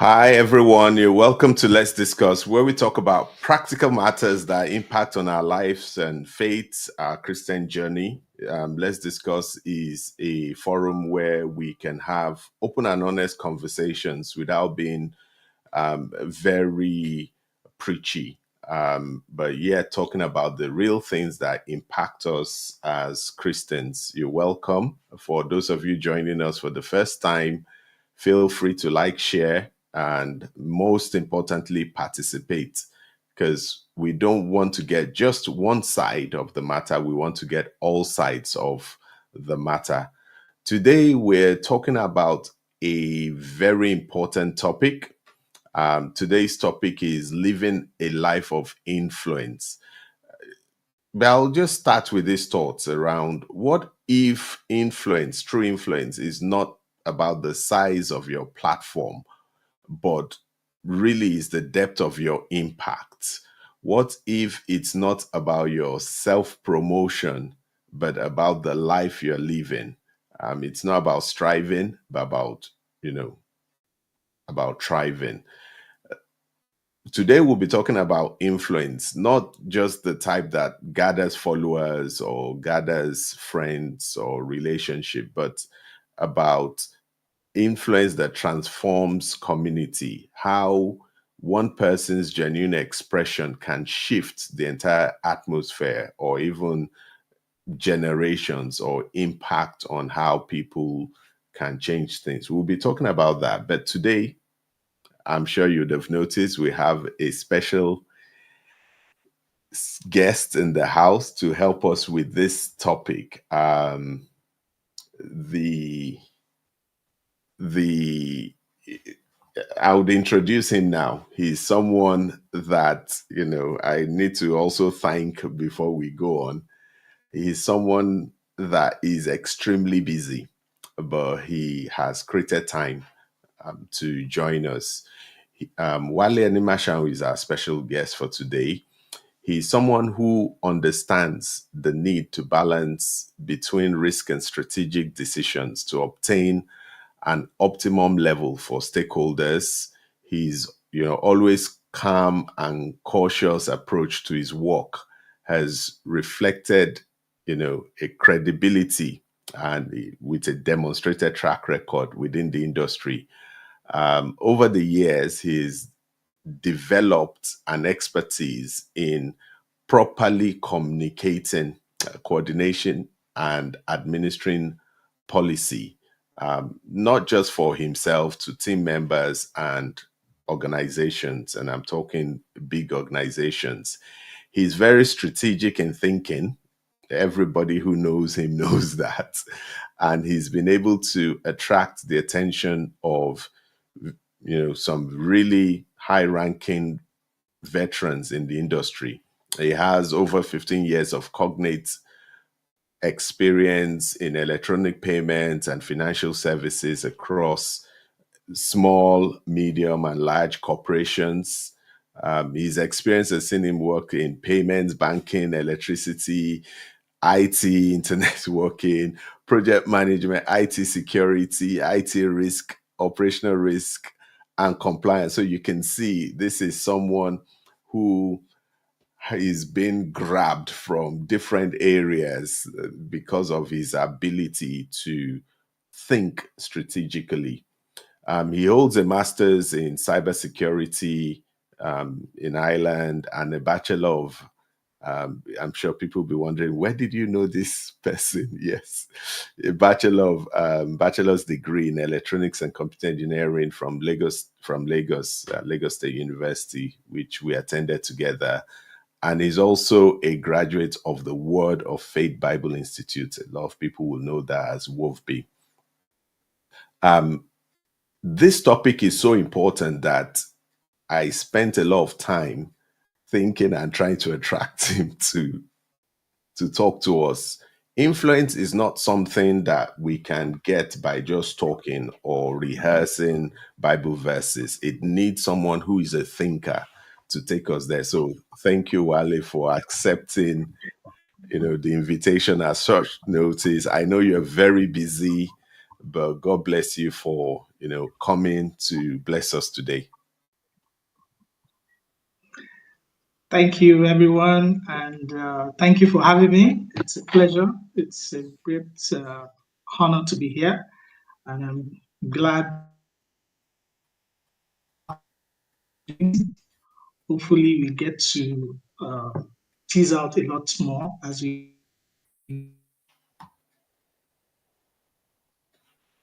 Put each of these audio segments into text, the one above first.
Hi, everyone. You're welcome to Let's Discuss, where we talk about practical matters that impact on our lives and faith, our Christian journey. Let's Discuss is a forum where we can have open and honest conversations without being very preachy. But yeah, talking about the real things that impact us as Christians. You're welcome. For those of you joining us for the first time, feel free to like, share, and most importantly, participate because we don't want to get just one side of the matter. We want to get all sides of the matter. Today, we're talking about a very important topic. Today's topic is living a life of influence. But I'll just start with these thoughts around what if influence, true influence, is not about the size of your platform, but really is the depth of your impact? What if it's not about your self promotion, but about the life you're living? It's not about striving, but you know, about thriving. Today we'll be talking about influence, not just the type that gathers followers or gathers friends or relationship, but about influence that transforms community, how one person's genuine expression can shift the entire atmosphere or even generations or impact on how people can change things. We'll be talking about that. But today, I'm sure you'd have noticed we have a special guest in the house to help us with this topic. The the I would introduce him now. He's someone that I need to also thank before we go on. He's someone that is extremely busy, but he has created time to join us. Wale Animashaw is our special guest for today. He's someone who understands the need to balance between risk and strategic decisions to obtain an optimum level for stakeholders. He's always calm and cautious approach to his work has reflected a credibility and with a demonstrated track record within the industry. Over the years, he's developed an expertise in properly communicating, coordination, and administering policy, not just for himself, to team members and organizations. And I'm talking big organizations. He's very strategic in thinking. Everybody who knows him knows that. And he's been able to attract the attention of some really high ranking veterans in the industry. He has over 15 years of cognate experience in electronic payments and financial services across small, medium, and large corporations. His experience has seen him work in payments, banking, electricity, IT, internet working, project management, IT security, IT risk, operational risk, and compliance. So you can see this is someone who is being grabbed from different areas because of his ability to think strategically. He holds a master's in cybersecurity in Ireland and a bachelor of I'm sure people will be wondering, where did you know this person? Yes, a bachelor's degree in electronics and computer engineering from Lagos State University, which we attended together. And he's also a graduate of the Word of Faith Bible Institute. A lot of people will know that as WOFB. Um, this topic is so important that I spent a lot of time thinking and trying to attract him to talk to us. Influence is not something that we can get by just talking or rehearsing Bible verses. It needs someone who is a thinker to take us there. So thank you, Wale, for accepting the invitation at such notice. I know you're very busy, but God bless you for coming to bless us today. Thank you, everyone, and thank you for having me. It's a pleasure. It's a great honor to be here, and I'm glad. Hopefully, we get to tease out a lot more as we.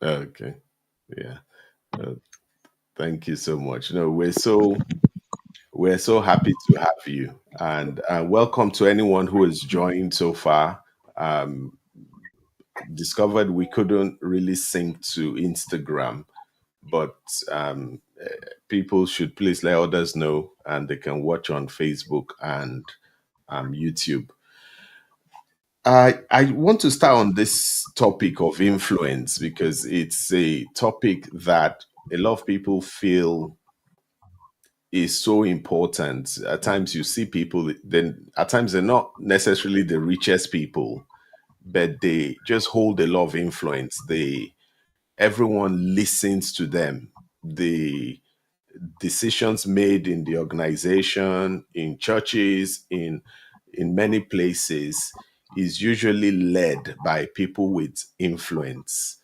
Okay. Yeah. Uh, Thank you so much. We're so happy to have you, and welcome to anyone who has joined so far. Um, Discovered we couldn't really sync to Instagram, but people should please let others know, and they can watch on Facebook and YouTube. I want to start on this topic of influence because it's a topic that a lot of people feel is so important. At times you see people, then at times they're not necessarily the richest people, but they just hold a lot of influence. Everyone listens to them. The decisions made in the organization, in churches, in many places is usually led by people with influence.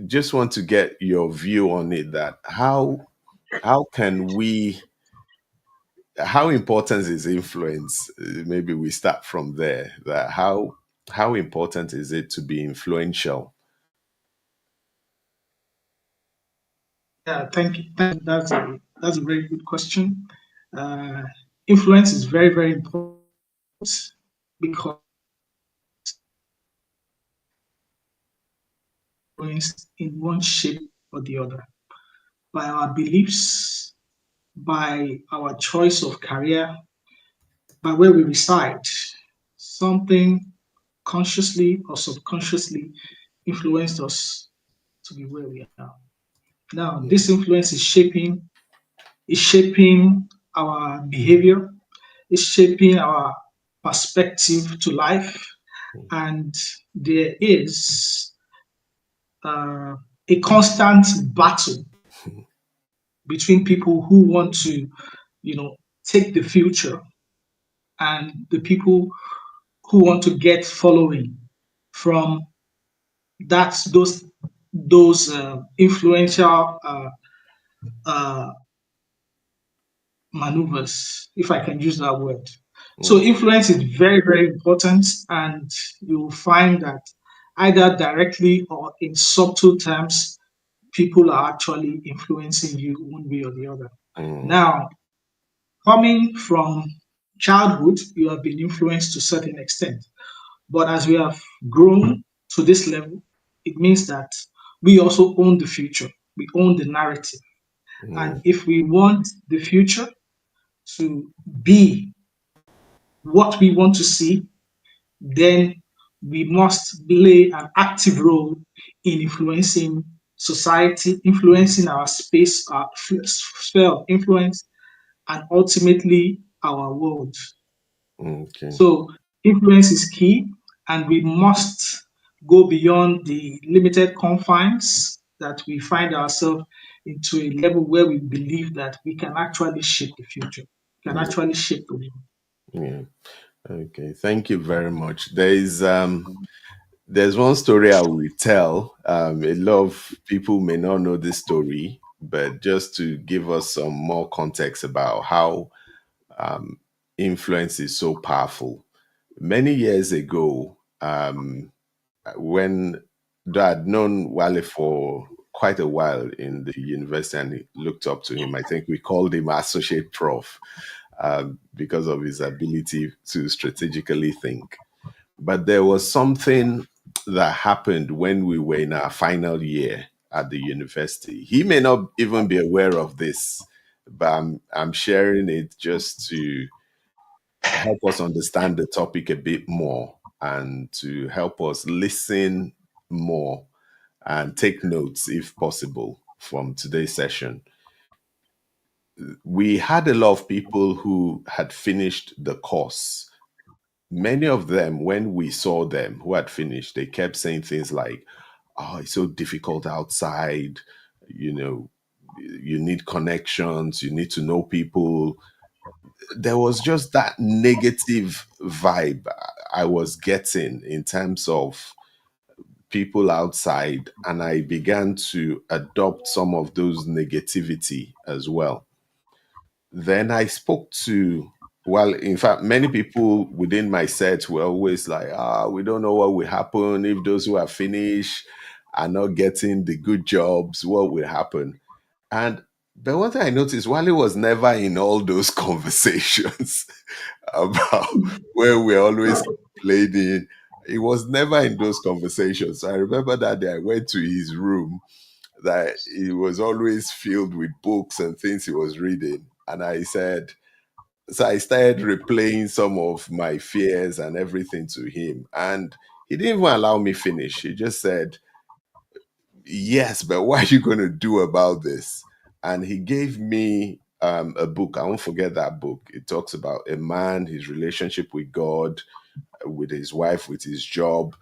Just want to get your view on it, that how can we how important is influence? Maybe we start from there. That how important is it to be influential? Yeah, thank you. That's a very good question. Uh, Influence is very very important because influence in one shape or the other by our beliefs, by our choice of career, by where we reside. Something consciously or subconsciously influenced us to be where we are. Now, Mm, this influence is shaping our behavior, is shaping our perspective to life, mm, and there is uh, a constant battle between people who want to, you know, take the future and the people who want to get following from those influential uh, maneuvers, if I can use that word. So mm, influence is very, very important, and you will find that either directly or in subtle terms, people are actually influencing you one way or the other. mm, Now, coming from childhood, you have been influenced to a certain extent. But as we have grown to this level, it means that we also own the future. We own the narrative. mm, And if we want the future to be what we want to see, then we must play an active role in influencing society, influencing our space, our sphere of influence, and ultimately our world. okay. So influence is key, and we must go beyond the limited confines that we find ourselves into a level where we believe that we can actually shape the future, can Yeah, actually shape the world. yeah. Okay. Thank you very much. There's one story I will tell. A lot of people may not know this story, but just to give us some more context about how um, influence is so powerful. Many years ago, when though I'd known Wale for quite a while in the university and he looked up to him, I think we called him Associate Prof because of his ability to strategically think. But there was something that happened when we were in our final year at the university. He may not even be aware of this, but I'm sharing it just to help us understand the topic a bit more and to help us listen more and take notes if possible from today's session. We had a lot of people who had finished the course. Many of them, when we saw them who had finished, they kept saying things like, "Oh, it's so difficult outside. you know, you need connections, you need to know people. There was just that negative vibe I was getting in terms of people outside, and I began to adopt some of those negativity as well. Then I spoke to, well, in fact, many people within my set were always like, we don't know what will happen if those who are finished are not getting the good jobs, what will happen? And but one thing I noticed, Wale was never in all those conversations about where we're always complaining. He was never in those conversations. I remember that day I went to his room, that he was always filled with books and things he was reading. And I said, so I started replaying some of my fears and everything to him. And he didn't even allow me finish. He just said, yes, but what are you going to do about this? And he gave me a book. I won't forget that book. It talks about a man, his relationship with God, with his wife, with his job,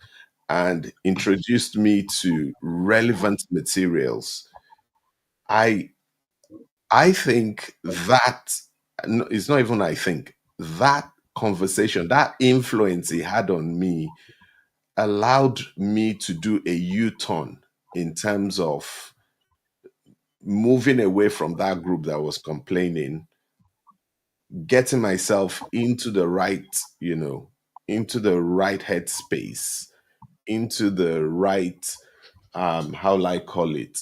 and introduced me to relevant materials. I I think that, no, it's not even I think, that conversation, that influence he had on me allowed me to do a U-turn in terms of moving away from that group that was complaining, getting myself into the right, into the right headspace, into the right, how will I call it?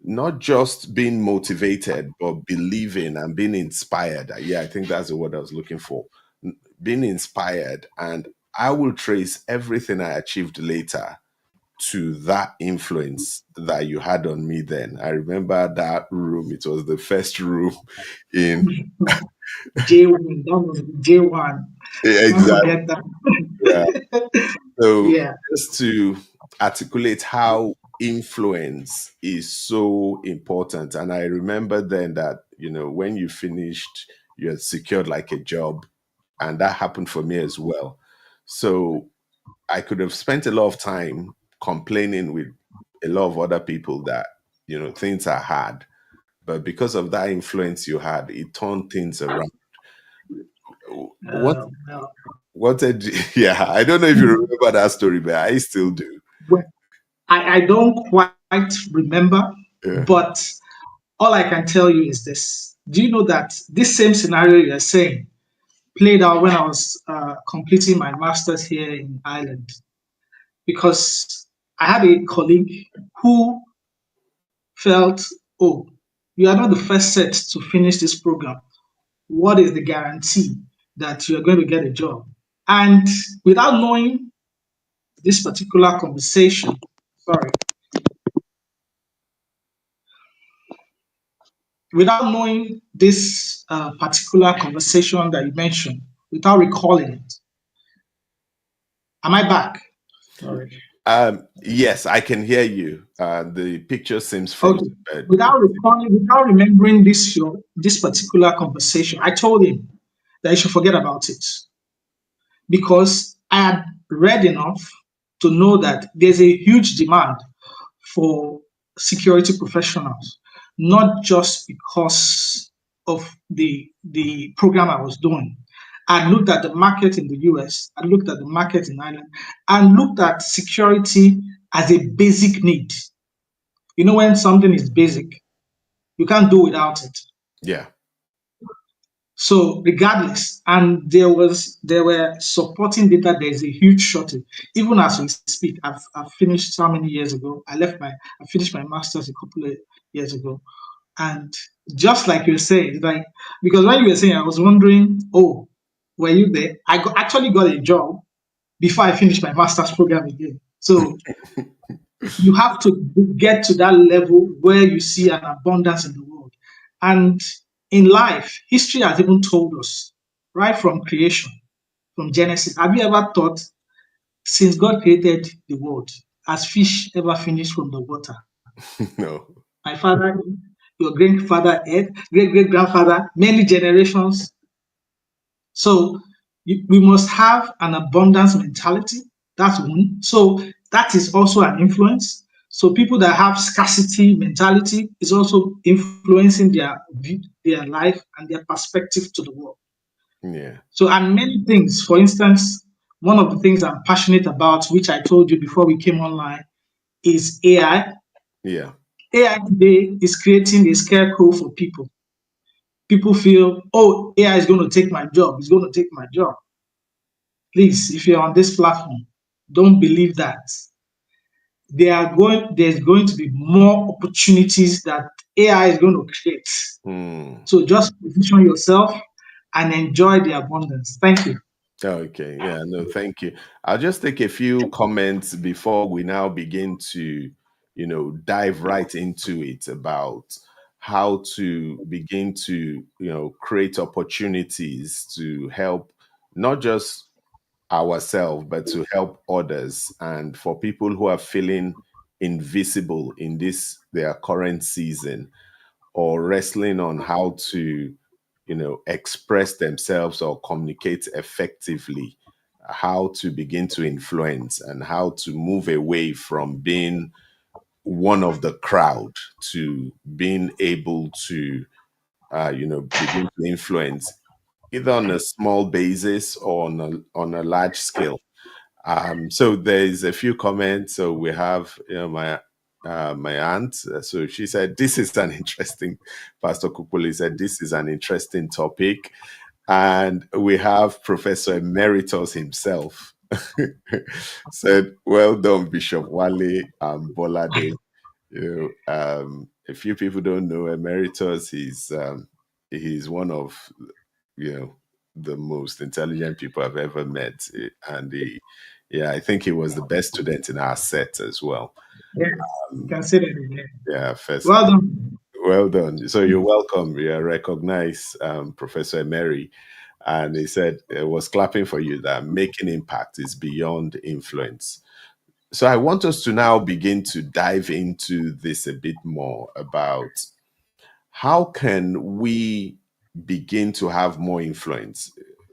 Not just being motivated, but believing and being inspired. Yeah, I think that's the word I was looking for. Being inspired. And I will trace everything I achieved later to that influence that you had on me then. I remember that room. It was the first room in J1, that was J1. Don't exactly. forget that. Yeah. So Yeah. just to articulate how influence is so important. And I remember then that, when you finished, you had secured like a job, and that happened for me as well. So I could have spent a lot of time complaining with a lot of other people that, things are hard. But because of that influence you had, it turned things around. What No. what did yeah, I don't know if you remember that story, but I still do. Well, I don't quite remember, Yeah. but all I can tell you is this. Do you know that this same scenario you're saying played out when I was completing my master's here in Ireland? Because I had a colleague who felt, oh, you are not the first set to finish this program. What is the guarantee that you're going to get a job? And without knowing this particular conversation, sorry, without knowing this particular conversation that you mentioned, without recalling it, am I back? Sorry. Yes, I can hear you. The picture seems Okay. frozen, but Without recalling, without remembering this particular conversation, I told him that he should forget about it because I had read enough to know that there's a huge demand for security professionals, not just because of the program I was doing. I looked at the market in the US, I looked at the market in Ireland, and looked at security as a basic need. You know, when something is basic, you can't do without it. yeah. So regardless, and there were supporting data. There's a huge shortage. Even as we speak, I've finished how many years ago? I finished my masters a couple of years ago, and just like you're saying, like because when you were saying, I was wondering, oh, were you there? Actually got a job before I finished my master's program again. So you have to get to that level where you see an abundance in the world. And in life, history has even told us, right from creation, from Genesis. Have you ever thought, since God created the world, has fish ever finished from the water? No. My father, your grandfather, great great grandfather, many generations. So we must have an abundance mentality. That's one. So that is also an influence. So people that have scarcity mentality is also influencing their life and their perspective to the world. Yeah. So, and many things. For instance, one of the things I'm passionate about, which I told you before we came online, is AI. Yeah. AI today is creating a scarecrow for people. People feel, oh, AI is going to take my job. It's going to take my job. Please, if you're on this platform, don't believe that. There's going to be more opportunities that AI is going to create. Mm. So just position yourself and enjoy the abundance. Thank you. Okay. Yeah. No, thank you. I'll just take a few comments before we now begin to, dive right into it about how to begin to, create opportunities to help not just ourselves, but to help others. And for people who are feeling invisible in this, their current season, or wrestling on how to, express themselves or communicate effectively, how to begin to influence and how to move away from being one of the crowd to being able to, begin to influence either on a small basis or on a large scale. So there's a few comments. So we have, my aunt. So she said, "This is an interesting." Pastor Kukuli said, "This is an interesting topic," and we have Professor Emeritus himself said, "Well done, Bishop Wale and Bolade." A few people don't know Emeritus. He's one of, the most intelligent people I've ever met, and yeah, I think he was the best student in our set as well. Yes, you can say that again. Yeah, first, Well done. well done. So you're welcome. Yeah, recognize Professor Emery, and he said it was clapping for you that making impact is beyond influence. So I want us to now begin to dive into this a bit more about how can we begin to have more influence.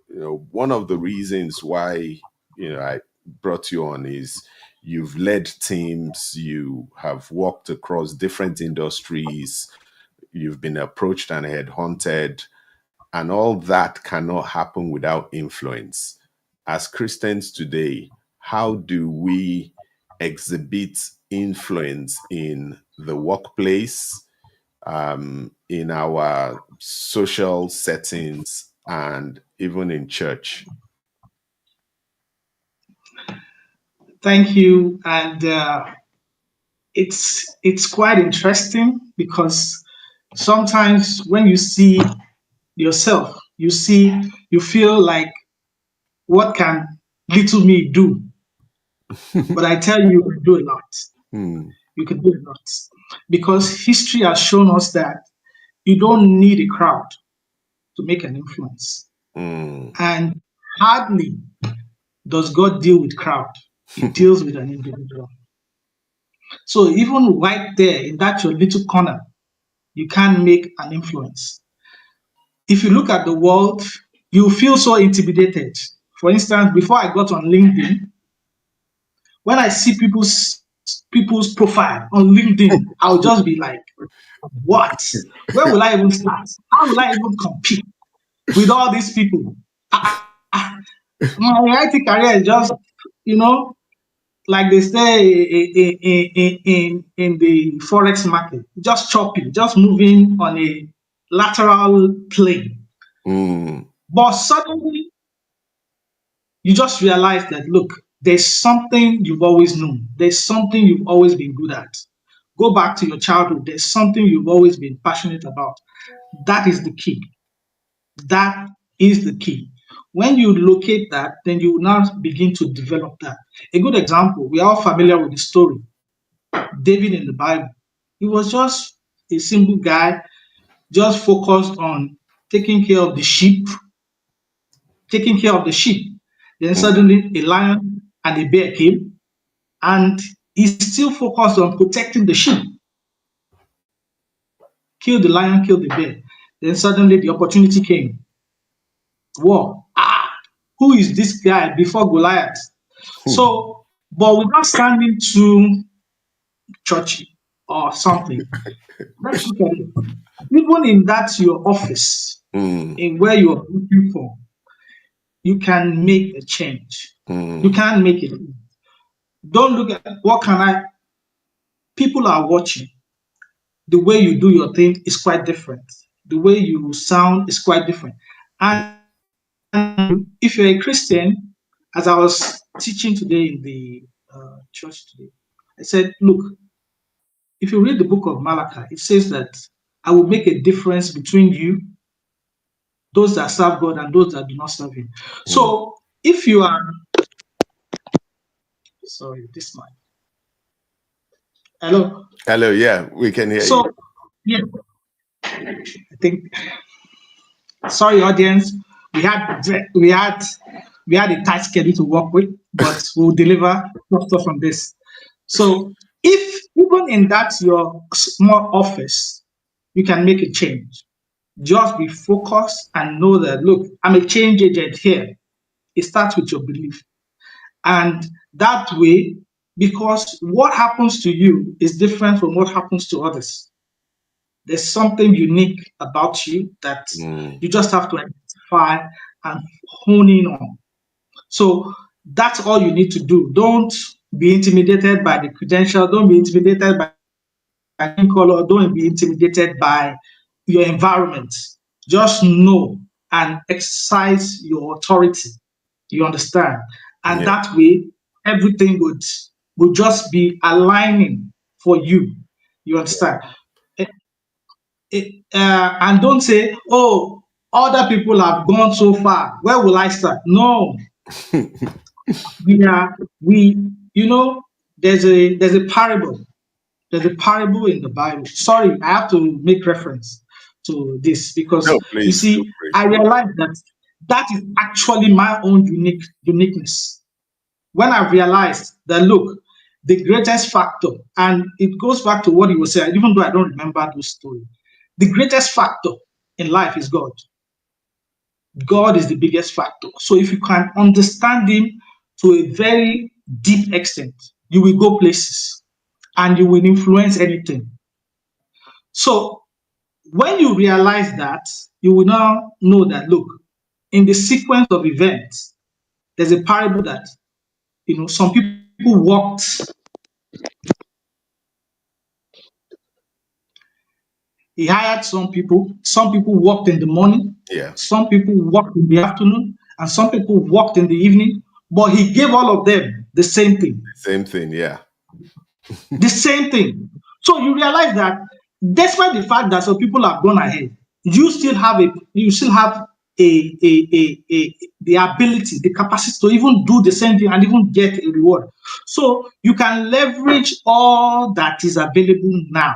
One of the reasons why I brought you on is you've led teams, you have worked across different industries, you've been approached and headhunted, and all that cannot happen without influence. As Christians today, how do we exhibit influence in the workplace, in our social settings, and even in church? Thank you. And it's quite interesting because sometimes when you see yourself, you feel like, what can little me do? But I tell you, you can do a lot. Hmm. You can do a lot because history has shown us that you don't need a crowd to make an influence. Hmm. And hardly does God deal with crowd. He deals with an individual. So even right there in that your little corner, you can make an influence. If you look at the world, you feel so intimidated. For instance, before I got on LinkedIn, when I see people's profile on LinkedIn, I'll just be like, what? Where will I even start? How will I even compete with all these people? My IT career is just, you know, like they say in the forex market, just choppy, just moving on a lateral plane. Hmm. But suddenly you just realize that, look, there's something you've always known, there's something you've always been good at. Go back to your childhood, there's something you've always been passionate about. That is the key. That is the key. When you locate that, then you will now begin to develop that. A good example, we are all familiar with the story. David in the Bible. He was just a simple guy, just focused on taking care of the sheep, taking care of the sheep. Then suddenly a lion and a bear came, and he still focused on protecting the sheep. Kill the lion, kill the bear. Then suddenly the opportunity came. War. Who is this guy before Goliath? Hmm. So, but without standing too churchy or something. Let's look at it. Even in that your office, Mm, in where you are looking for, you can make a change. You mm, can't make it. Don't look at what can I. People are watching. The way you do your thing is quite different. The way you sound is quite different. And if you're a Christian, as I was teaching today in the church today, I said, look, if you read the book of Malachi, it says that I will make a difference between you, those that serve God, and those that do not serve Him. mm. So if you are, sorry, this mic. Hello. Hello, yeah, we can hear you. So yeah, I think. Sorry, audience. We had we had we had a tight schedule to work with, but we'll deliver stuff from this. So if even in that your small office, you can make a change. Just be focused and know that look, I'm a change agent here. It starts with your belief. And that way, because what happens to you is different from what happens to others. There's something unique about you that Mm, you just have to identify and hone in on. So that's all you need to do. Don't be intimidated by the credential. Don't be intimidated by color. Don't be intimidated by your environment. Just know and exercise your authority. You understand? And yeah, that way, everything would just be aligning for you. You understand? Eh, and don't say, "Oh, other people have gone so far. Where will I start?" No, we are we. You know, there's a parable. There's a parable in the Bible. Sorry, I have to make reference to this because no, you please feel see, free. I realized that that is actually my own uniqueness. When I realized that, look, the greatest factor, and it goes back to what he was saying, even though I don't remember those story, the greatest factor in life is God. God is the biggest factor. So if you can understand Him to a very deep extent, you will go places and you will influence anything. So when you realize that, you will now know that, look, in the sequence of events, there's a parable that, some people walked. He hired some people worked in the morning, Yeah, some people worked in the afternoon, and some people worked in the evening, but he gave all of them the same thing. same thing. Yeah, The same thing. So you realize that despite the fact that some people have gone ahead, you still have the ability, the capacity to even do the same thing and even get a reward. So you can leverage all that is available now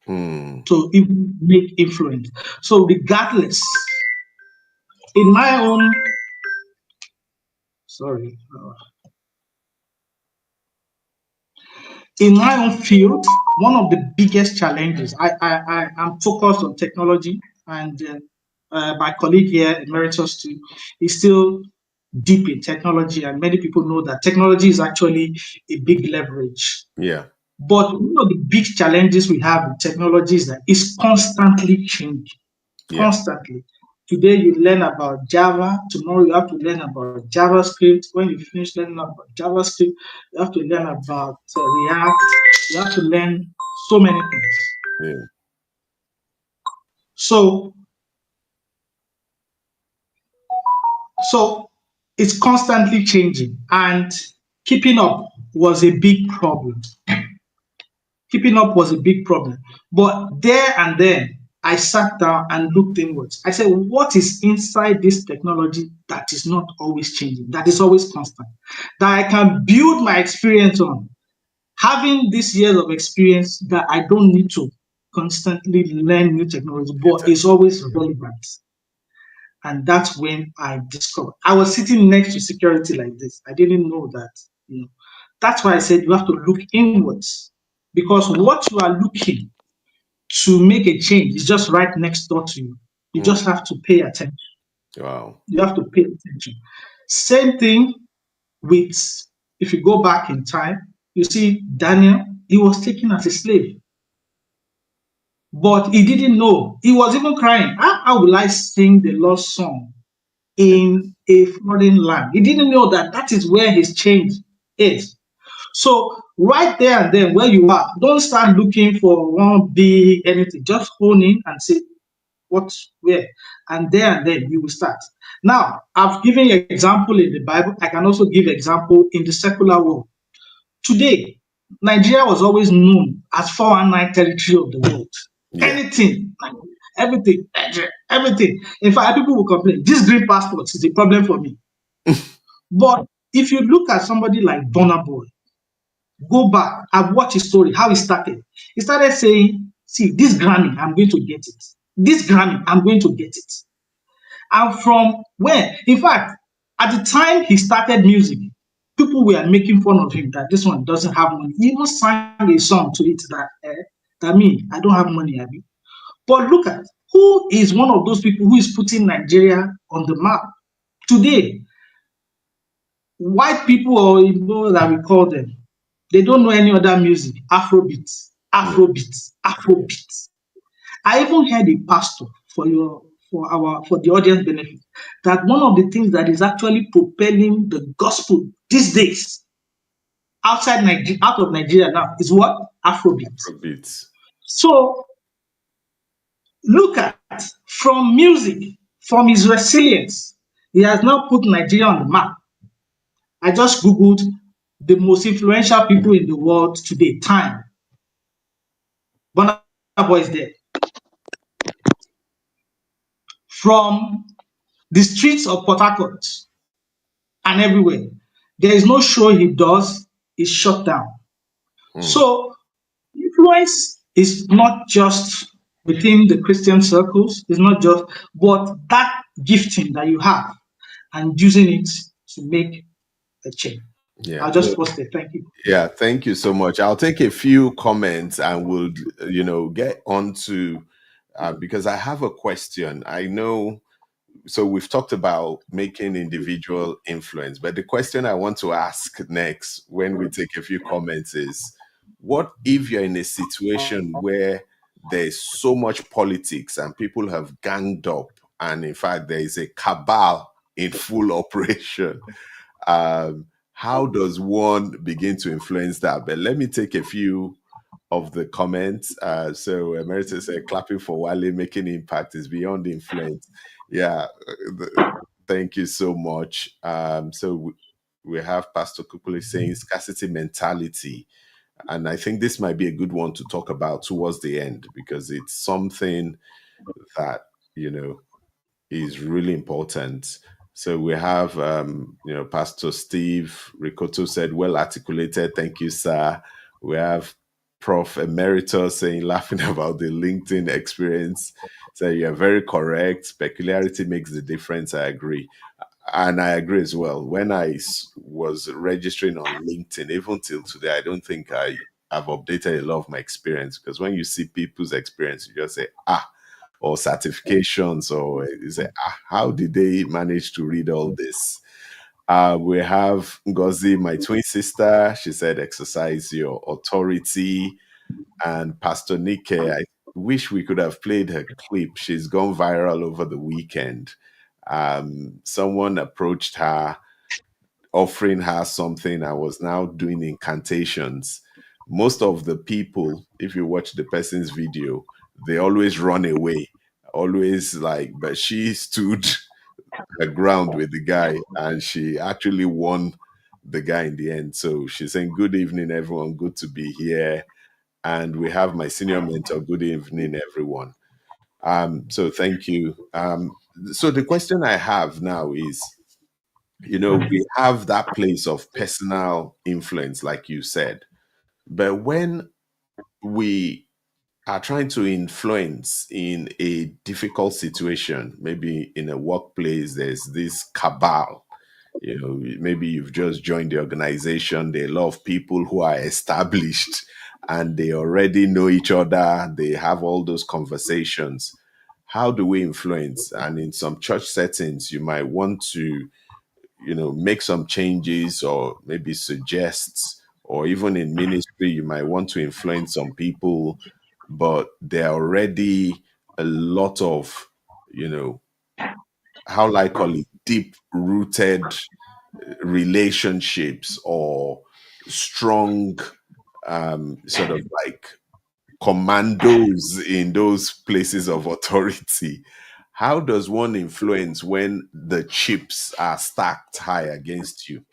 mm, to even make influence. So regardless, in my own sorry, in my own field, one of the biggest challenges I am focused on technology, and my colleague here, Emeritus too, is still deep in technology, and many people know that technology is actually a big leverage. yeah, But one of the big challenges we have with technology is that it's constantly changing. yeah, Constantly. Today you learn about Java, tomorrow you have to learn about JavaScript. When you finish learning about JavaScript, you have to learn about React. You have to learn so many things. yeah. So, so it's constantly changing, and keeping up was a big problem. Keeping up was a big problem. But there and then, I sat down and looked inwards. I said, what is inside this technology that is not always changing, that is always constant, that I can build my experience on? Having this years of experience that I don't need to constantly learn new technology, but It's it's always relevant. And that's when I discovered. I was sitting next to security like this. I didn't know that. You know, that's why I said you have to look inwards, because what you are looking to make a change is just right next door to you. You mm, just have to pay attention. wow. You have to pay attention. Same thing with, if you go back in time, you see Daniel. he was taken as a slave. But he didn't know. He was even crying. How will I sing the Lord's song in a foreign land? He didn't know that that is where his change is. So right there and then where you are, don't start looking for one big anything. Just hone in and say what's where. And there and then you will start. Now, I've given you example in the Bible. I can also give example in the secular world. Today, Nigeria was always known as 419 territory of the world. Yeah. Anything, everything, everything. In fact, people will complain, this green passport is a problem for me. But if you look at somebody like Burna Boy, go back and watch his story, how he started. He started saying, see, this Grammy, I'm going to get it. This Grammy, I'm going to get it. And from where, in fact, at the time he started music, people were making fun of him that this one doesn't have money. He even sang a song to it that mean I don't have money, Abi. But look at who is one of those people who is putting Nigeria on the map today. White people, or that we call them, they don't know any other music. Afrobeat, Afrobeat, Afrobeat. I even heard a pastor for the audience benefit that one of the things that is actually propelling the gospel these days outside Nigeria, out of Nigeria now is what? Afrobeat. Afrobeats. So look at from music, from his resilience, he has now put Nigeria on the map. I just googled the most influential people in the world today. Time. Burna Boy is there. From the streets of Port Harcourt and everywhere, there is no show he does is shut down. So influence is not just within the Christian circles, it's not just, but that gifting that you have and using it to make a change. Yeah. I'll just pause there. Thank you. Yeah, thank you so much. I'll take a few comments and we'll, get on to, because I have a question. I know, so we've talked about making individual influence, but the question I want to ask next when we take a few comments is, what if you're in a situation where there's so much politics and people have ganged up, and in fact, there is a cabal in full operation? How does one begin to influence that? But let me take a few of the comments. So Emeritus said, clapping for Wale, making impact is beyond influence. Yeah, thank you so much. So we have Pastor Kukuli saying scarcity mentality. And I think this might be a good one to talk about towards the end, because it's something that, is really important. So we have, Pastor Steve Ricoto said, well articulated. Thank you, sir. We have Prof. Emeritus saying, laughing about the LinkedIn experience. So you're very correct. Peculiarity makes the difference. I agree. And I agree as well. When I was registering on LinkedIn, even till today, I don't think I have updated a lot of my experience, because when you see people's experience, you just say, or certifications, or you say, how did they manage to read all this? We have Ngozi, my twin sister. She said, exercise your authority. And Pastor Nike, I wish we could have played her clip. She's gone viral over the weekend. Someone approached her, offering her something. I was now doing incantations. Most of the people, if you watch the person's video, they always run away, always but she stood her ground with the guy, and she actually won the guy in the end. So she's saying, good evening, everyone. Good to be here. And we have my senior mentor. Good evening, everyone. So thank you. So the question I have now is, we have that place of personal influence, like you said, but when we are trying to influence in a difficult situation, maybe in a workplace, there's this cabal. Maybe you've just joined the organization, there are a lot of people who are established and they already know each other, they have all those conversations. How do we influence? And in some church settings, you might want to make some changes, or maybe suggest or even in ministry, you might want to influence some people, but there are already a lot of, you know, how I call it, deep rooted relationships or strong sort of like commandos in those places of authority. How does one influence when the chips are stacked high against you?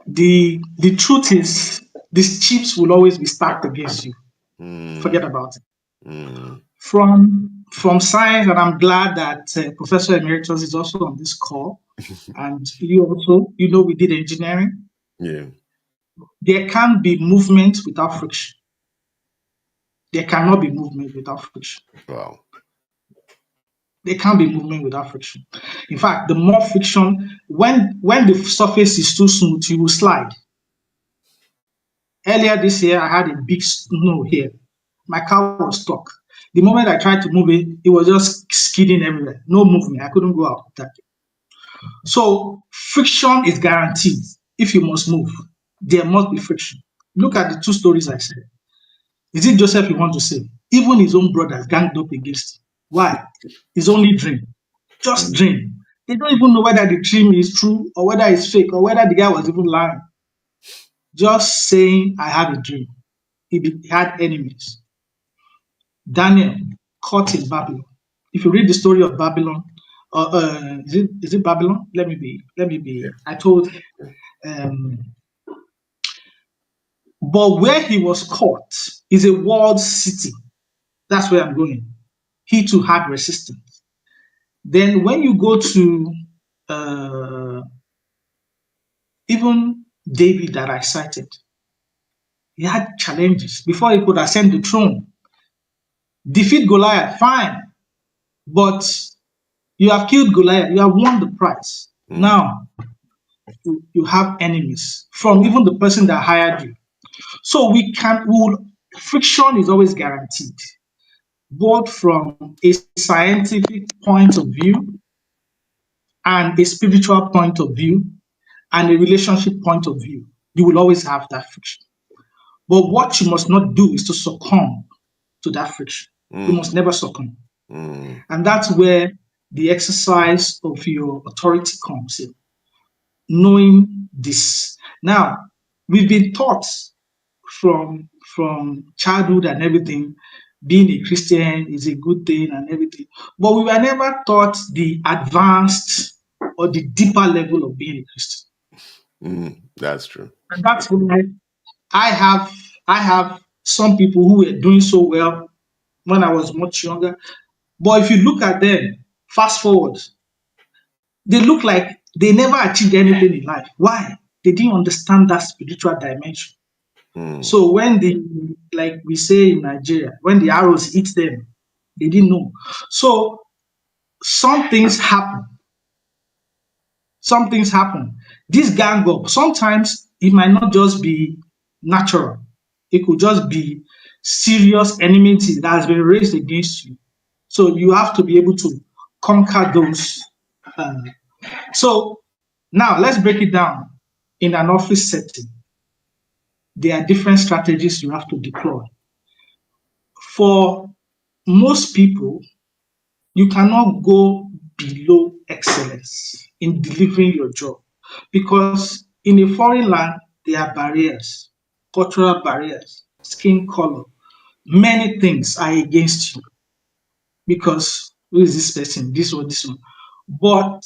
The truth is, these chips will always be stacked against you. Mm, Forget about it. mm, From science, and I'm glad that Professor Emeritus is also on this call, and you also, we did engineering. yeah. There can't be movement without friction. There cannot be movement without friction. Wow. There can't be movement without friction. In fact, the more friction, when the surface is too smooth, you will slide. Earlier this year, I had a big snow here. My car was stuck. The moment I tried to move it, it was just skidding everywhere. No movement. I couldn't go out. So friction is guaranteed. If you must move, there must be friction. Look at the two stories I said. Is it Joseph you want to say? Even his own brothers ganged up against him. Why? His only dream. Just Mm, dream. They don't even know whether the dream is true or whether it's fake or whether the guy was even lying. Just saying, I have a dream. He had enemies. Daniel caught in Babylon. If you read the story of Babylon, is it Babylon? yeah. I told um, but where he was caught is a walled city. That's where I'm going. He too had resistance. Then when you go to uh, even David that I cited, he had challenges before he could ascend the throne. Defeat Goliath, fine, but you have killed Goliath, you have won the prize. Mm, Now you have enemies from even the person that hired you. So friction is always guaranteed, both from a scientific point of view and a spiritual point of view and a relationship point of view. You will always have that friction. But what you must not do is to succumb to that friction. You mm, must never succumb. mm, And that's where the exercise of your authority comes in, knowing this. Now, we've been taught from childhood and everything, being a Christian is a good thing and everything. But we were never taught the advanced or the deeper level of being a Christian. that's true. And that's why I have I have some people who were doing so well when I was much younger. But if you look at them, fast forward, they look like they never achieved anything in life. Why? They didn't understand that spiritual dimension. Mm, So when like we say in Nigeria, when the arrows hit them, they didn't know. So some things happen. Some things happen. This gang up, sometimes it might not just be natural. It could just be serious enmity that has been raised against you. So you have to be able to conquer those. Uh, so now let's break it down in an office setting. There are different strategies you have to deploy. For most people, you cannot go below excellence in delivering your job because in a foreign land, there are barriers, cultural barriers, skin color, many things are against you because who is this person, this one, this one. But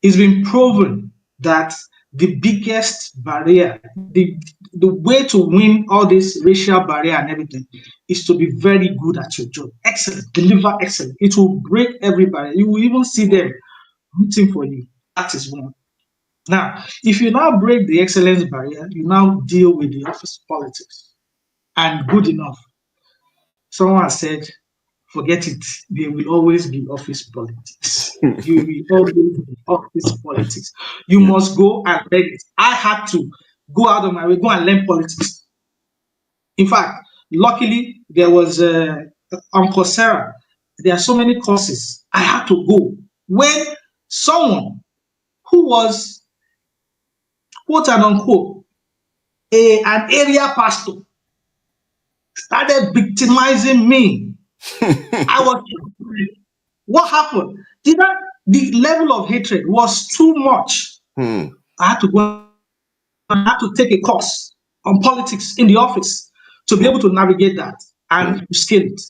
it's been proven that the biggest barrier, the way to win all this racial barrier and everything is to be very good at your job. Excellent, deliver excellent. It will break everybody. You will even see them rooting for you. That is one. Now, if you now break the excellence barrier, you now deal with the office politics. And good enough. Someone has said, forget it. There will always be office politics. You will always be office politics. You yeah. must go and learn it. I had to go out of my way, go and learn politics. In fact, luckily, there was on Coursera, there are so many courses. I had to go. When someone who was quote and unquote, an area pastor started victimizing me. I was, what happened? The level of hatred was too much. Hmm. I had to go, I had to take a course on politics in the office to be Hmm. able to navigate that Hmm. and scale it.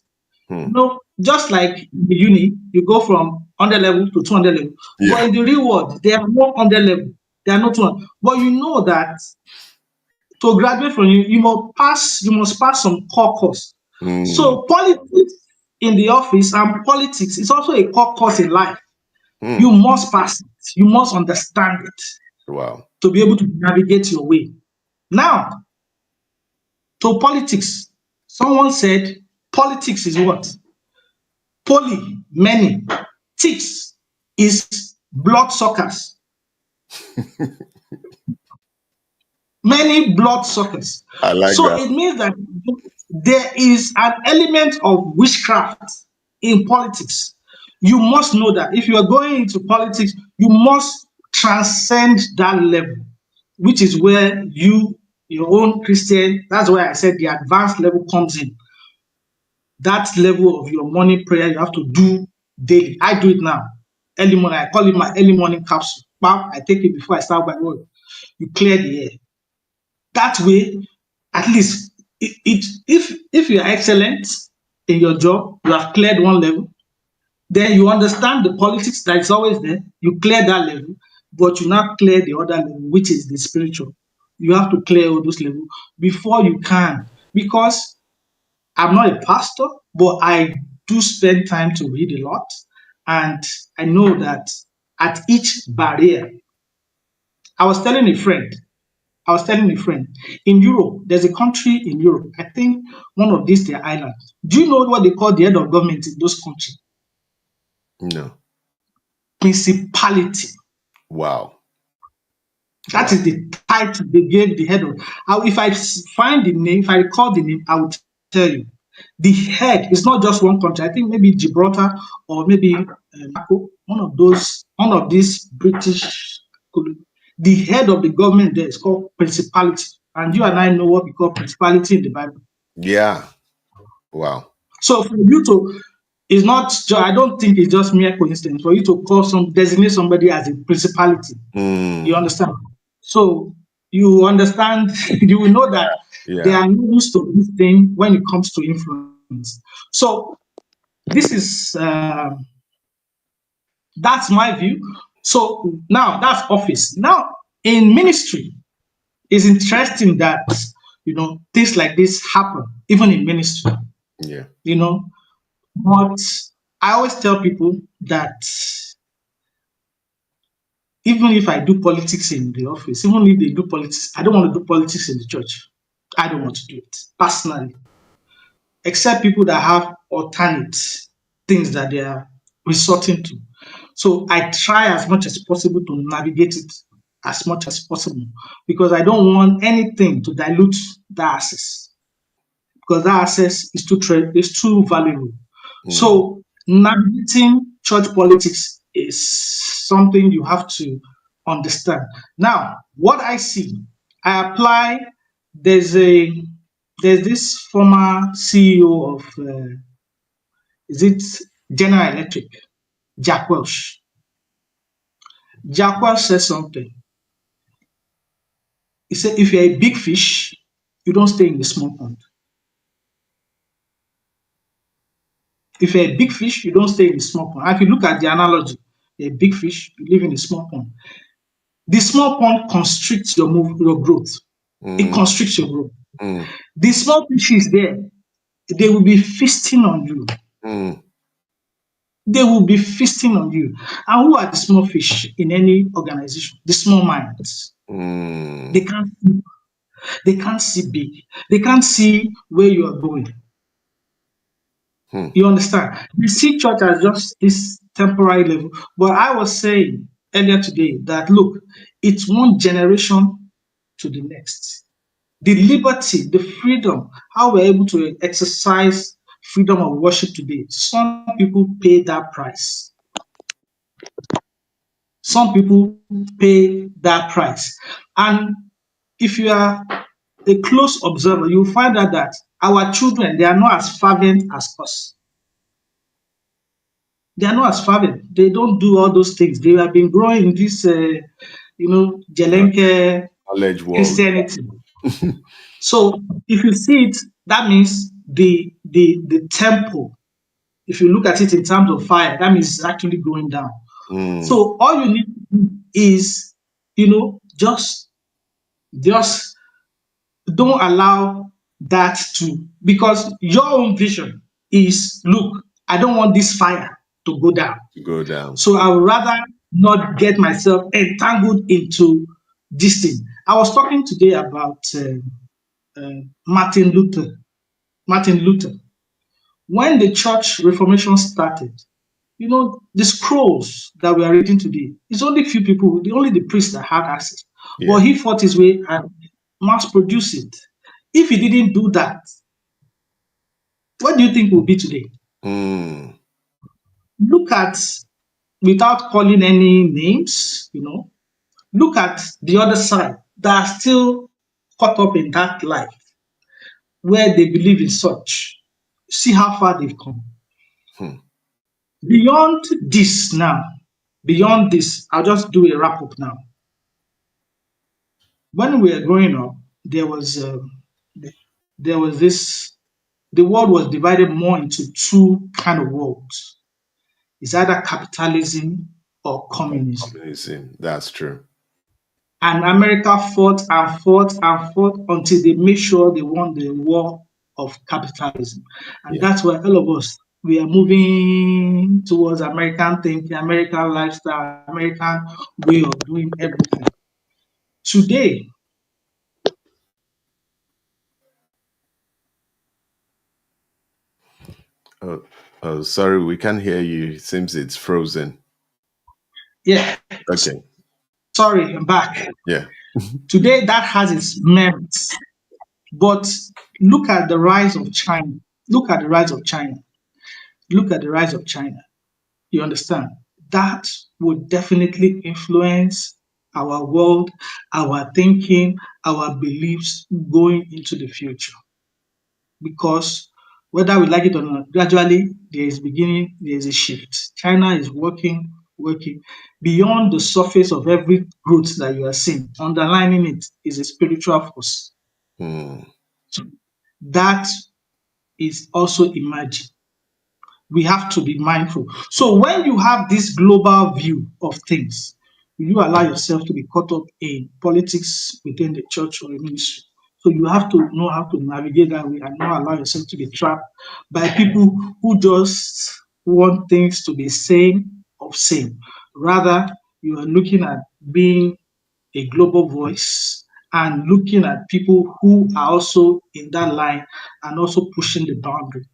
Hmm. Just like the uni, you go from 100 level to 200 level. But Yeah. in the real world, there are no 100 level. There are no 200. But you know that to graduate from you must pass some core course. Hmm. So politics in the office and politics is also a core course in life. Hmm. You must pass it. You must understand it Wow. to be able to navigate your way. Now, to politics, someone said politics is what? Poly, many. Ticks is bloodsuckers. Many bloodsuckers. I like So that. it means that there is an element of witchcraft in politics. You must know that if you are going into politics, you must transcend that level, which is where your own Christian, that's why I said the advanced level comes in. That level of your morning prayer you have to do daily. I do it now. Early morning, I call it my early morning capsule. Bam, I take it before I start my work. You clear the air. That way, at least if you are excellent in your job, you have cleared one level, then you understand the politics that is always there, you clear that level, but you now clear the other level, which is the spiritual. You have to clear all those levels before you can. Because I'm not a pastor, but I do spend time to read a lot. And I know that at each barrier, I was telling a friend, in Europe, there's a country in Europe, I think one of these, their islands. Do you know what they call the head of government in those countries? No. Principality. Wow. That Wow. is the title they gave the head of. If I find the name, if I recall the name, I will tell you. The head is not just one country. I think maybe Gibraltar or maybe Monaco, one of these British. The head of the government there is called principality, and you and I know what we call principality in the Bible. Yeah. Wow. So for you to, it's not. I don't think it's just mere coincidence for you to designate somebody as a principality. You Hmm. understand? So you understand, you will know that there Yeah. are rules to this thing when it comes to influence. So this is that's my view. So now that's office. Now in ministry, it's interesting that things like this happen even in ministry. Yeah. You know, but I always tell people that even if I do politics in the office, even if they do politics, I don't want to do politics in the church. I don't want to do it personally, except people that have alternate things that they are resorting to. So I try as much as possible to navigate it as much as possible because I don't want anything to dilute that access because that access is too valuable. Hmm. So navigating church politics is something you have to understand. Now, what I see, I apply. There's a there's this former CEO of is it General Electric, Jack Welch. Jack Welch said something. He said, "If you're a big fish, you don't stay in the small pond. If you're a big fish, you don't stay in the small pond." And if you look at the analogy, you're a big fish, you live in a small pond. The small pond constricts your growth. It Hmm. constricts your growth. Hmm. The small fishes there, they will be feasting on you. Hmm. They will be feasting on you. And who are the small fish in any organization? The small minds. Hmm. They can't see, they can't see big. They can't see where you are going. Hmm. You understand? They see church as just this temporary level. But I was saying earlier today that look, it's one generation to the next. The liberty, the freedom, how we're able to exercise freedom of worship today. Some people pay that price. Some people pay that price. And if you are a close observer, you'll find out that our children, they are not as fervent as us. They are not as fervent. They don't do all those things. They have been growing in this, Jelenke Knowledge world. Christianity. So if you see it, that means the tempo. If you look at it in terms of fire, that means it's actually going down. Mm, So all you need to do is, just don't allow that to, because your own vision is, look, I don't want this fire to go down. to go down. So I would rather not get myself entangled into this thing. I was talking today about Martin Luther. Martin Luther. When the church reformation started, the scrolls that we are reading today, it's only few people, only the priests that had access. Yeah. But he fought his way and mass produced it. If he didn't do that, what do you think will be today? Mm, Look at, without calling any names, look at the other side that are still caught up in that life where they believe in such. See how far they've come. hmm. Beyond this now, beyond this, I'll just do a wrap up now. When we were growing up, there was this. The world was divided more into two kind of worlds. It's either capitalism or communism. Communism. That's true. And America fought and fought and fought until they made sure they won the war of capitalism. And Yeah. that's why all of us, we are moving towards American thinking, American lifestyle, American way of doing everything. Today, Oh, oh, sorry, we can't hear you. It seems it's frozen. yeah, Okay. sorry, I'm back. Yeah. Today, that has its merits. But look at the rise of China. Look at the rise of China. Look at the rise of China. You understand? That would definitely influence our world, our thinking, our beliefs going into the future. Because whether we like it or not, gradually there is a shift. China is working beyond the surface of every growth that you are seeing. Underlining it is a spiritual force. Mm, So that is also emerging. We have to be mindful. So when you have this global view of things, you allow yourself to be caught up in politics within the church or the ministry. So you have to know how to navigate that way and not allow yourself to be trapped by people who just want things to be same of same. Rather, you are looking at being a global voice and looking at people who are also in that line and also pushing the boundary.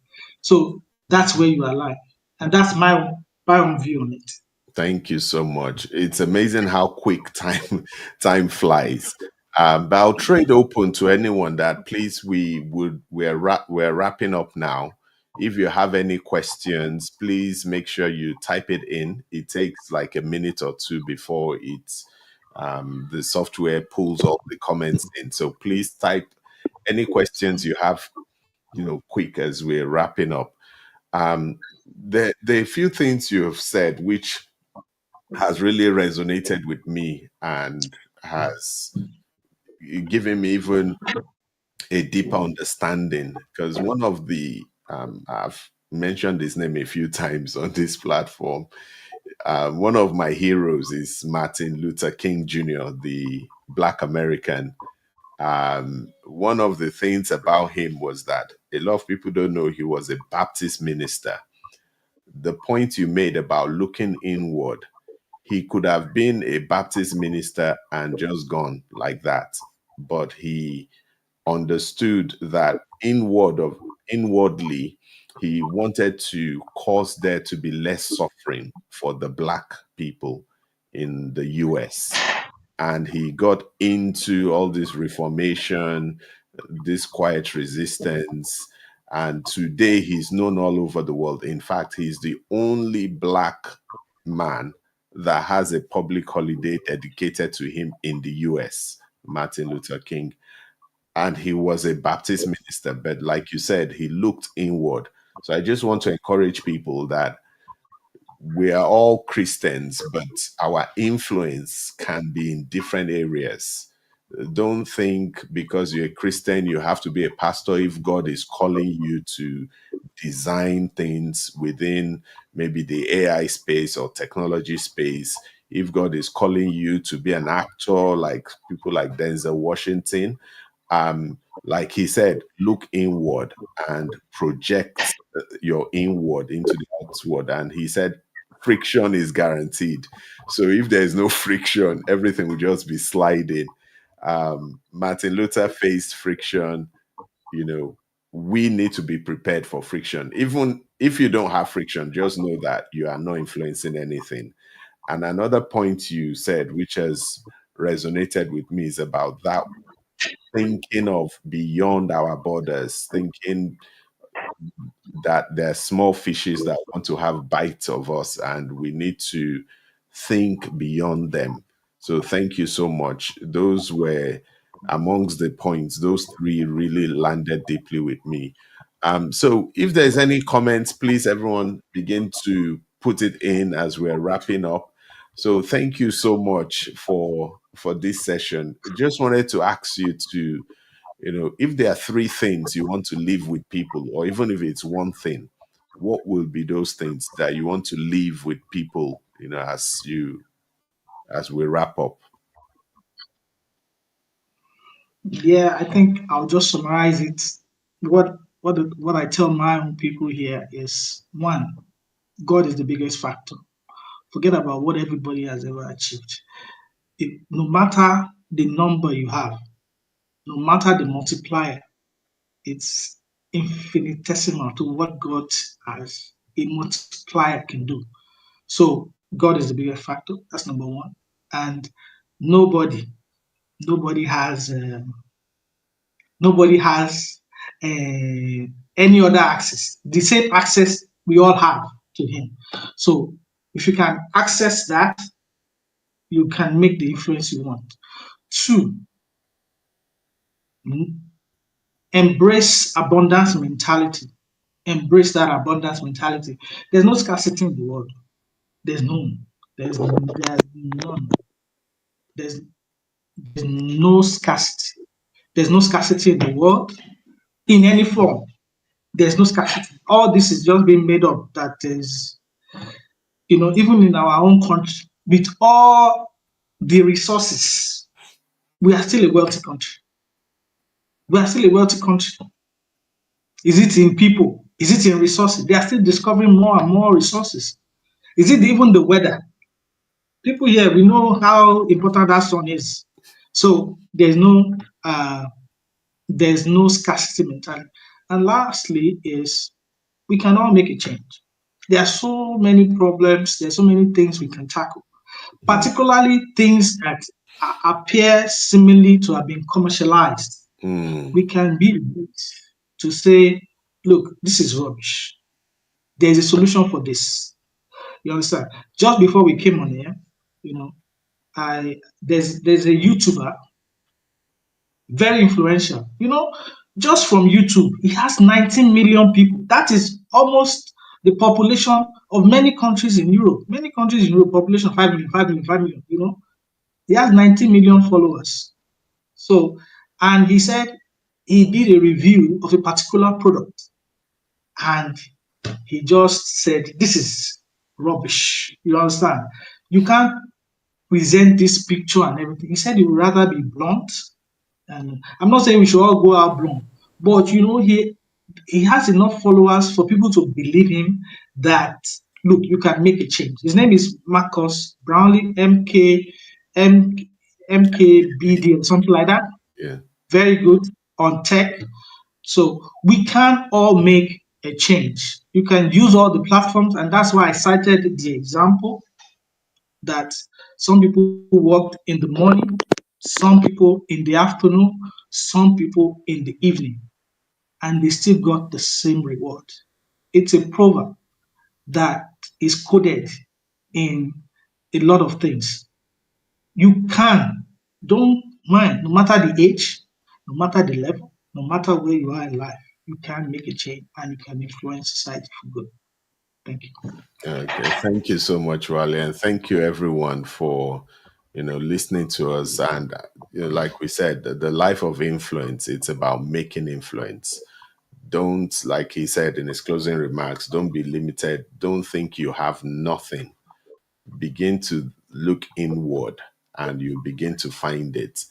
So that's where you align. And that's my own view on it. thank you so much. It's amazing how quick time flies. But I'll trade open to anyone that please we're wrapping up now. If you have any questions, please make sure you type it in. It takes like a minute or two before the software pulls all the comments in. So please type any questions you have, quick as we're wrapping up. There are a few things you have said which has really resonated with me and has given me even a deeper understanding. Because one of I've mentioned his name a few times on this platform. One of my heroes is Martin Luther King Jr., the Black American. One of the things about him was that a lot of people don't know he was a Baptist minister. The point you made about looking inward, he could have been a Baptist minister and just gone like that, but he understood that inwardly he wanted to cause there to be less suffering for the Black people in the US, and he got into all this reformation, this quiet resistance, and today he's known all over the world. In fact, he's the only Black man that has a public holiday dedicated to him in the US. Martin Luther King. And he was a Baptist minister, but like you said, he looked inward. So I just want to encourage people that we are all Christians, but our influence can be in different areas. Don't think because you're a Christian, you have to be a pastor. If God is calling you to design things within maybe the AI space or technology space, if God is calling you to be an actor, like people like Denzel Washington, like he said, look inward and project your inward into the outward. And he said, friction is guaranteed. So if there is no friction, everything will just be sliding. Martin Luther faced friction. You know, we need to be prepared for friction. Even if you don't have friction, just know that you are not influencing anything. And another point you said, which has resonated with me, is about that thinking of beyond our borders, thinking that there are small fishes that want to have bites of us and we need to think beyond them. So thank you so much. Those were amongst the points. Those three really landed deeply with me. So if there's any comments, please everyone begin to put it in as we're wrapping up. So thank you so much for this session. Just wanted to ask you to, if there are three things you want to leave with people, or even if it's one thing, what will be those things that you want to leave with people, as we wrap up? Yeah, I think I'll just summarize it. What I tell my own people here is one, God is the biggest factor. Forget about what everybody has ever achieved. No matter the number you have, no matter the multiplier, it's infinitesimal to what God as a multiplier can do. So God is the biggest factor. That's number one. And nobody, nobody has, nobody has any other access. The same access we all have to Him. So if you can access that, you can make the influence you want. Two, embrace abundance mentality. Embrace that abundance mentality. There's no scarcity in the world. There's none. There's none. There's, there's no scarcity. There's no scarcity in the world in any form. There's no scarcity. All this is just being made up. That is, even in our own country, with all the resources, we are still a wealthy country. We are still a wealthy country. Is it in people? Is it in resources? They are still discovering more and more resources. Is it even the weather? People here, we know how important that sun is. So there's no scarcity mentality. And lastly is we can all make a change. There are so many problems, there's so many things we can tackle, particularly things that appear seemingly to have been commercialized. We can be able to say, look, this is rubbish. There's a solution for this. You understand? Just before we came on here, you know, there's a YouTuber, very influential. Just from YouTube, he has 19 million people. That is almost the population of many countries in Europe. Many countries in Europe, population 5 million, 5 million, 5 million. He has 19 million followers. So, and he said he did a review of a particular product, and he just said, "This is rubbish." You understand? You can't present this picture and everything. He said he would rather be blunt. And I'm not saying we should all go out blunt, but he has enough followers for people to believe him that look, you can make a change. His name is Marcus Brownlee, MKBD or something like that. Yeah. Very good on tech. So we can all make a change. You can use all the platforms, and that's why I cited the example that some people worked in the morning, some people in the afternoon, some people in the evening, and they still got the same reward. It's a proverb that is coded in a lot of things. You can, don't Man, no matter the age, no matter the level, no matter where you are in life, you can make a change and you can influence society for good. Thank you. Okay, thank you so much, Wale, and thank you everyone for listening to us. And like we said, the life of influence, it's about making influence. Don't, like he said in his closing remarks, don't be limited. Don't think you have nothing. Begin to look inward, and you begin to find it.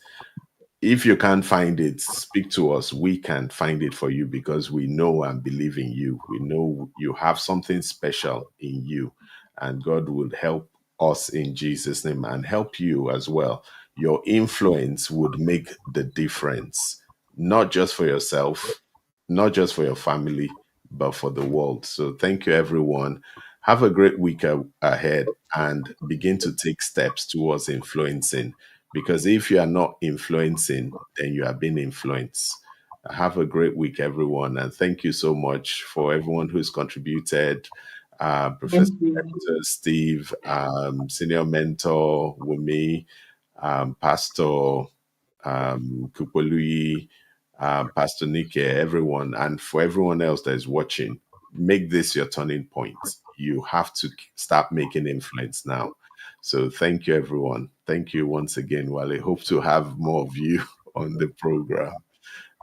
If you can't find it, speak to us. We can find it for you because we know and believe in you. We know you have something special in you, and God will help us in Jesus' name and help you as well. Your influence would make the difference, not just for yourself, not just for your family, but for the world. So thank you, everyone. Have a great week ahead and begin to take steps towards influencing, because if you are not influencing, then you are being influenced. Have a great week, everyone. And thank you so much for everyone who's contributed. Thank Professor you. Hector, Steve, Senior Mentor, Wumi, Pastor Kupolui, Pastor Nike, everyone, and for everyone else that is watching, make this your turning point. You have to start making influence now. So thank you, everyone. Thank you once again, Wale. Hope to have more of you on the program.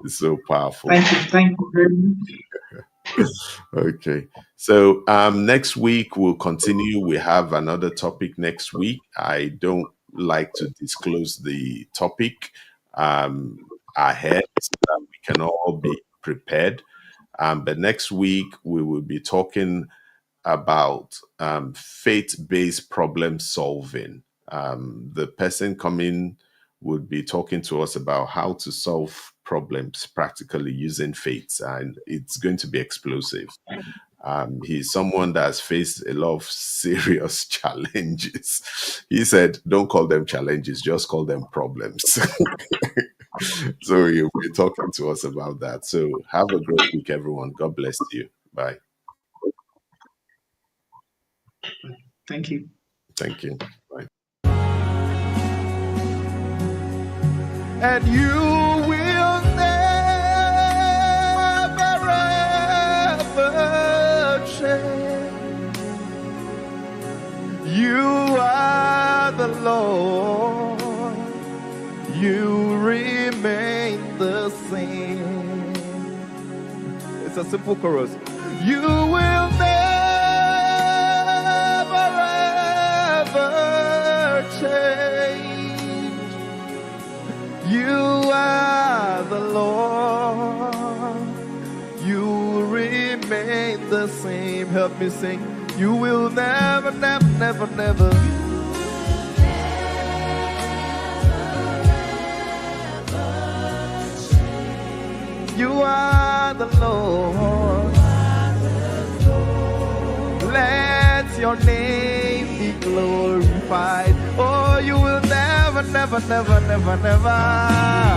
It's so powerful. Thank you. Thank you very much. Okay. So next week we'll continue. We have another topic next week. I don't like to disclose the topic ahead so that we can all be prepared. But next week we will be talking about faith-based problem solving. The person coming would be talking to us about how to solve problems practically using faith, and it's going to be explosive. He's someone that's faced a lot of serious challenges. He said, don't call them challenges, just call them problems. So he'll be talking to us about that. So have a great week, everyone. God bless you. Bye. Thank you. Thank you. Bye. And you will never ever change. You are the Lord. You remain the same. It's a simple chorus. You will never ever change. You are the Lord. You remain the same. Help me sing. You will never, never, never, never. You are the Lord. Let your name be glorified. Oh, you will never, never, never, never, never.